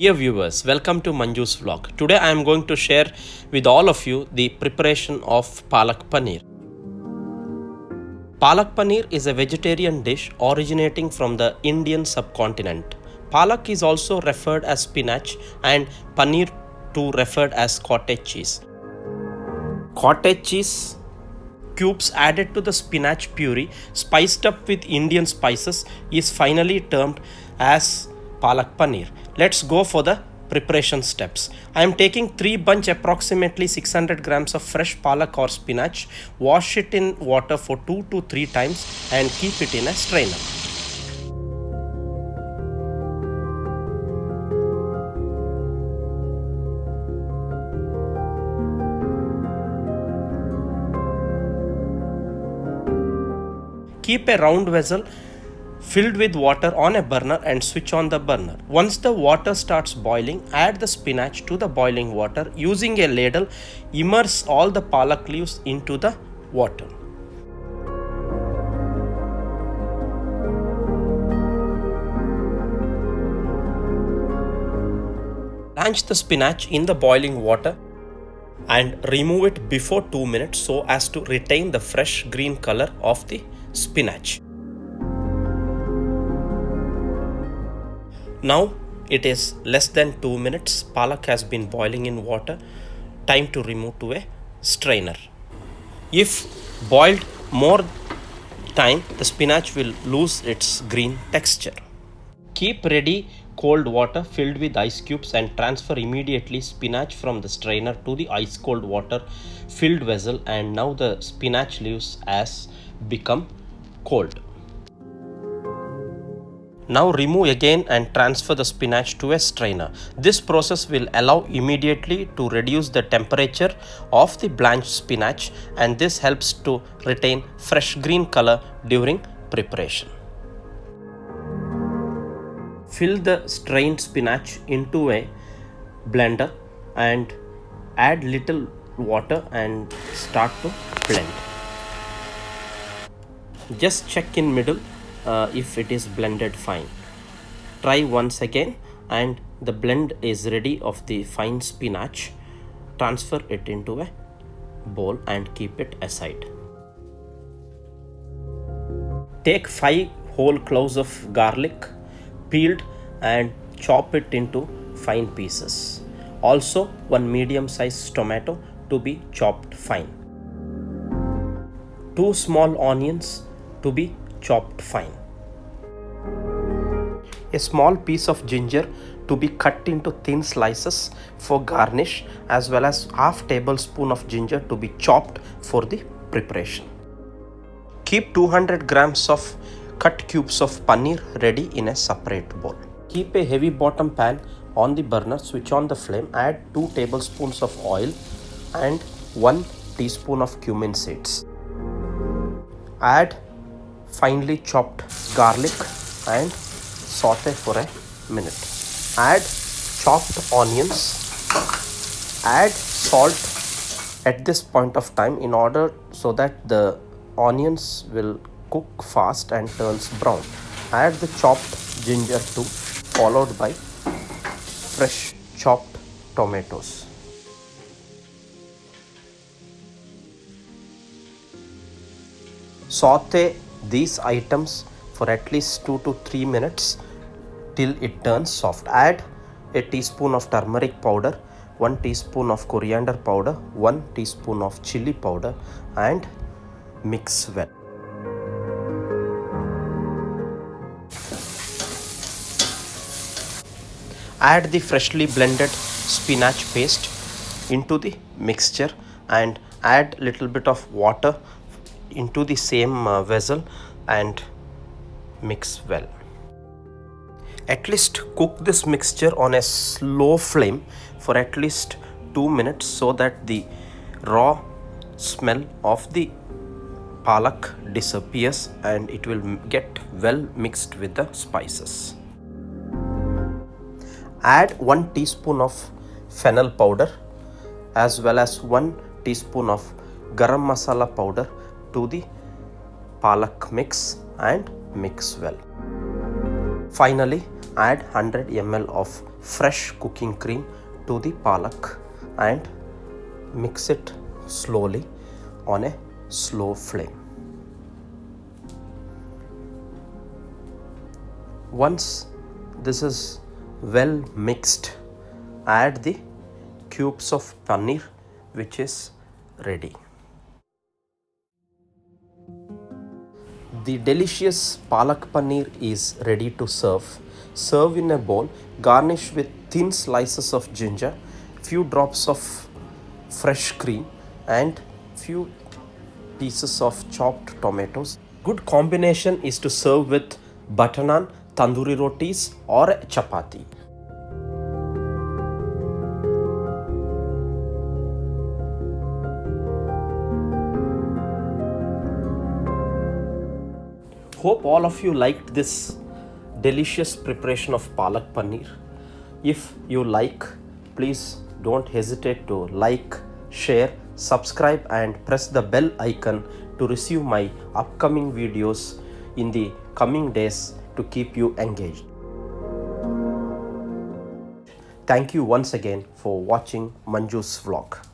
Dear viewers, welcome to Manju's vlog. Today I am going to share with all of you the preparation of Palak Paneer. Palak Paneer is a vegetarian dish originating from the Indian subcontinent. Palak is also referred as spinach and paneer too referred as cottage cheese. Cottage cheese cubes added to the spinach puree spiced up with Indian spices is finally termed as Palak Paneer. Let's go for the preparation steps. I am taking 3 bunch approximately 600 grams of fresh palak or spinach. Wash it in water for 2 to 3 times and keep it in a strainer. Keep a round vessel filled with water on a burner and switch on the burner. Once the water starts boiling, add the spinach to the boiling water. Using a ladle, immerse all the palak leaves into the water. Blanch the spinach in the boiling water and remove it before 2 minutes so as to retain the fresh green color of the spinach. Now it is less than 2 minutes. Palak has been boiling in water. Time to remove to a strainer. If boiled more time, the spinach will lose its green texture. Keep ready cold water filled with ice cubes and transfer immediately spinach from the strainer to the ice cold water filled vessel, and now the spinach leaves has become cold. Now remove again and transfer the spinach to a strainer. This process will allow immediately to reduce the temperature of the blanched spinach, and this helps to retain fresh green color during preparation. Fill the strained spinach into a blender and add little water and start to blend. Just check in middle if it is blended fine. Try once again and the blend is ready of the fine spinach. Transfer it into a bowl and keep it aside. Take 5 whole cloves of garlic, peeled, and chop it into fine pieces. Also 1 medium sized tomato to be chopped fine. 2 small onions to be chopped fine. A small piece of ginger to be cut into thin slices for garnish, as well as half tablespoon of ginger to be chopped for the preparation. Keep 200 grams of cut cubes of paneer ready in a separate bowl. Keep a heavy bottom pan on the burner, switch on the flame, add 2 tablespoons of oil and 1 teaspoon of cumin seeds. Add finely chopped garlic and saute for a minute. Add chopped onions. Add salt at this point of time in order so that the onions will cook fast and turns brown. Add the chopped ginger too, followed by fresh chopped tomatoes. Saute these items for at least 2 to 3 minutes till it turns soft. Add a teaspoon of turmeric powder, 1 teaspoon of coriander powder, 1 teaspoon of chili powder, and mix well. Add the freshly blended spinach paste into the mixture and add little bit of water into the same vessel and mix well. At least cook this mixture on a slow flame for at least 2 minutes so that the raw smell of the palak disappears and it will get well mixed with the spices. Add 1 teaspoon of fennel powder as well as 1 teaspoon of garam masala powder to the palak mix and mix well. Finally, add 100 ml of fresh cooking cream to the palak and mix it slowly on a slow flame. Once this is well mixed, add the cubes of paneer which is ready. The delicious palak paneer is ready to serve. Serve in a bowl, garnish with thin slices of ginger, few drops of fresh cream and few pieces of chopped tomatoes. Good combination is to serve with butter naan, tandoori rotis or chapati. Hope all of you liked this delicious preparation of palak paneer. If you like, please don't hesitate to like, share, subscribe and press the bell icon to receive my upcoming videos in the coming days to keep you engaged. Thank you once again for watching Manju's vlog.